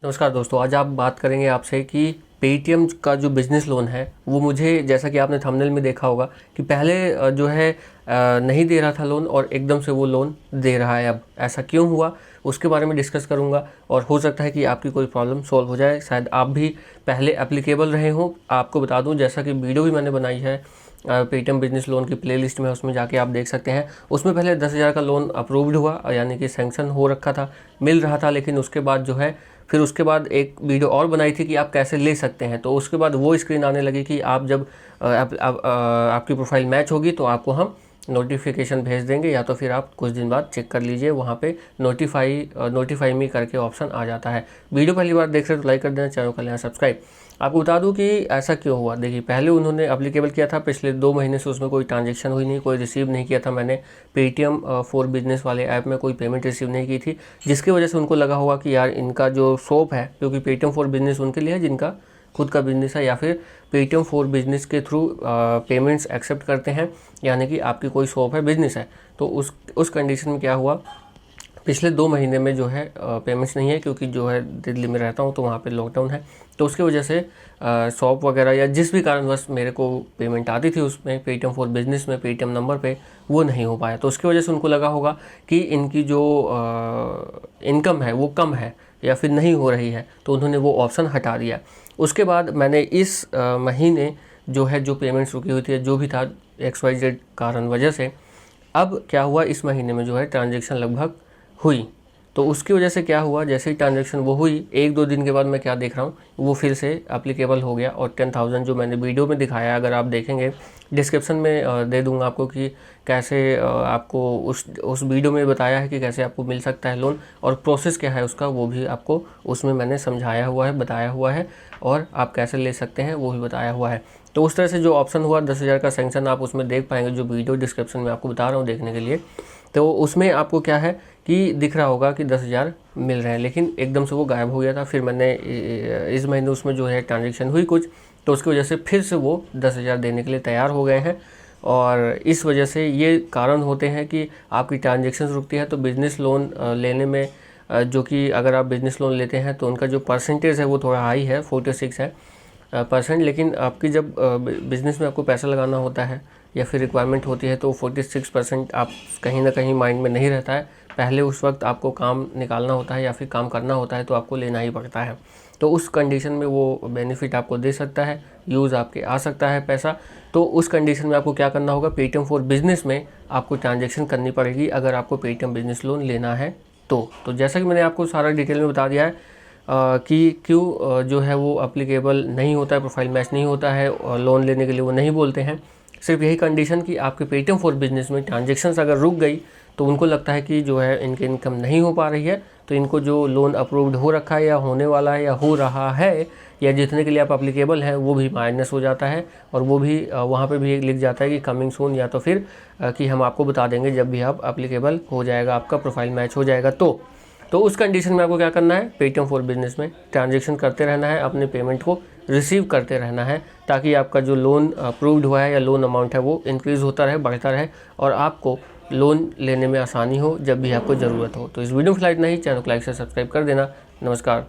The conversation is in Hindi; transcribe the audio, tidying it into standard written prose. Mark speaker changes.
Speaker 1: नमस्कार दोस्तों, आज आप बात करेंगे आपसे कि पेटीएम का जो बिज़नेस लोन है वो मुझे, जैसा कि आपने थंबनेल में देखा होगा कि पहले जो है नहीं दे रहा था लोन और एकदम से वो लोन दे रहा है। अब ऐसा क्यों हुआ उसके बारे में डिस्कस करूंगा और हो सकता है कि आपकी कोई प्रॉब्लम सॉल्व हो जाए। शायद आप भी पहले एप्लीकेबल रहे हों। आपको बता दूं, जैसा कि वीडियो भी मैंने बनाई है पेटीएम बिजनेस लोन की प्लेलिस्ट में, उसमें जाके आप देख सकते हैं। उसमें पहले 10,000 का लोन अप्रूव्ड हुआ, यानी कि सैंक्शन हो रखा था, मिल रहा था। लेकिन उसके बाद जो है फिर उसके बाद एक वीडियो और बनाई थी कि आप कैसे ले सकते हैं। तो उसके बाद वो स्क्रीन आने लगी कि आप जब आपकी प्रोफाइल मैच होगी तो आपको हम नोटिफिकेशन भेज देंगे, या तो फिर आप कुछ दिन बाद चेक कर लीजिए, वहाँ पे नोटिफाई मी करके ऑप्शन आ जाता है। वीडियो पहली बार देख रहे तो लाइक कर देना, चैनल कर लेना सब्सक्राइब। आपको बता दूं कि ऐसा क्यों हुआ। देखिए, पहले उन्होंने अप्लीकेबल किया था, पिछले 2 महीने से उसमें कोई ट्रांजेक्शन हुई नहीं, कोई रिसीव नहीं किया था। मैंने पेटीएम फॉर बिजनेस वाले ऐप में कोई पेमेंट रिसीव नहीं की थी, जिसकी वजह से उनको लगा होगा कि यार इनका जो शॉप है, क्योंकि पेटीएम फॉर बिजनेस उनके लिए है जिनका खुद का बिजनेस है या फिर पेटीएम फॉर बिजनेस के थ्रू पेमेंट्स एक्सेप्ट करते हैं, यानी कि आपकी कोई शॉप है, बिजनेस है। तो उस कंडीशन में क्या हुआ, पिछले 2 महीने में जो है पेमेंट्स नहीं है, क्योंकि जो है दिल्ली में रहता हूँ तो वहाँ पे लॉकडाउन है। तो उसकी वजह से शॉप वगैरह या जिस भी कारणवश मेरे को पेमेंट आती थी उसमें पेटीएम फॉर बिजनेस में पेटीएम नंबर पे, वो नहीं हो पाया। तो उसकी वजह से उनको लगा होगा कि इनकी जो इनकम है वो कम है या फिर नहीं हो रही है, तो उन्होंने वो ऑप्शन हटा दिया। उसके बाद मैंने इस महीने जो है जो पेमेंट्स रुकी हुई थी, जो भी था XYZ कारण वजह से, अब क्या हुआ, इस महीने में जो है ट्रांजेक्शन लगभग हुई। तो उसकी वजह से क्या हुआ, जैसे ही ट्रांजेक्शन वो हुई, 1-2 दिन के बाद मैं क्या देख रहा हूँ, वो फिर से एप्लीकेबल हो गया। और 10,000 जो मैंने वीडियो में दिखाया, अगर आप देखेंगे डिस्क्रिप्शन में दे दूंगा आपको कि कैसे आपको उस वीडियो में बताया है कि कैसे आपको मिल सकता है लोन, और प्रोसेस क्या है उसका, वो भी आपको उसमें मैंने समझाया हुआ है, बताया हुआ है, और आप कैसे ले सकते हैं वो भी बताया हुआ है। तो उस तरह से जो ऑप्शन हुआ 10,000 का सैंक्शन, आप उसमें देख पाएंगे, जो वीडियो डिस्क्रिप्शन में आपको बता रहा हूँ देखने के लिए। तो उसमें आपको क्या है कि दिख रहा होगा कि 10,000 मिल रहे हैं, लेकिन एकदम से वो गायब हो गया था। फिर मैंने इस महीने उसमें जो है ट्रांजेक्शन हुई कुछ, तो उसकी वजह से फिर से वो 10,000 देने के लिए तैयार हो गए हैं। और इस वजह से ये कारण होते हैं कि आपकी ट्रांजेक्शन रुकती है। तो बिज़नेस लोन लेने में जो कि अगर आप बिज़नेस लोन लेते हैं तो उनका जो परसेंटेज है वो थोड़ा हाई है, 46 है परसेंट। लेकिन आपकी जब बिज़नेस में आपको पैसा लगाना होता है या फिर रिक्वायरमेंट होती है, तो 46% आप कहीं ना कहीं माइंड में नहीं रहता है। पहले उस वक्त आपको काम निकालना होता है या फिर काम करना होता है, तो आपको लेना ही पड़ता है। तो उस कंडीशन में वो बेनिफिट आपको दे सकता है, यूज़ आपके आ सकता है पैसा। तो उस कंडीशन में आपको क्या करना होगा, पेटीएम फॉर बिजनेस में आपको ट्रांजेक्शन करनी पड़ेगी अगर आपको पेटीएम बिजनेस लोन लेना है। तो जैसा कि मैंने आपको सारा डिटेल में बता दिया है कि क्यों जो है वो अप्लीकेबल नहीं होता है, प्रोफाइल मैच नहीं होता है, और लोन लेने के लिए वो नहीं बोलते हैं। सिर्फ यही कंडीशन कि आपके पेटीएम फॉर बिजनेस में ट्रांजेक्शन्स अगर रुक गई तो उनको लगता है कि जो है इनकी इनकम नहीं हो पा रही है, तो इनको जो लोन अप्रूव्ड हो रखा है या होने वाला है या हो रहा है, या जितने के लिए आप अप्लीकेबल हैं, वो भी माइनस हो जाता है। और वो भी वहाँ पे भी लिख जाता है कि कमिंग सून, या तो फिर कि हम आपको बता देंगे जब भी आप अप्लीकेबल हो जाएगा, आपका प्रोफाइल मैच हो जाएगा। तो उस कंडीशन में आपको क्या करना है, पेटीएम फॉर बिजनेस में ट्रांजेक्शन करते रहना है, अपने पेमेंट को रिसीव करते रहना है, ताकि आपका जो लोन अप्रूव्ड हुआ है या लोन अमाउंट है वो इंक्रीज़ होता रहे, बढ़ता रहे, और आपको लोन लेने में आसानी हो जब भी आपको ज़रूरत हो। तो इस वीडियो में फिलहाल इतना ही। चैनल को लाइक से सब्सक्राइब कर देना। नमस्कार।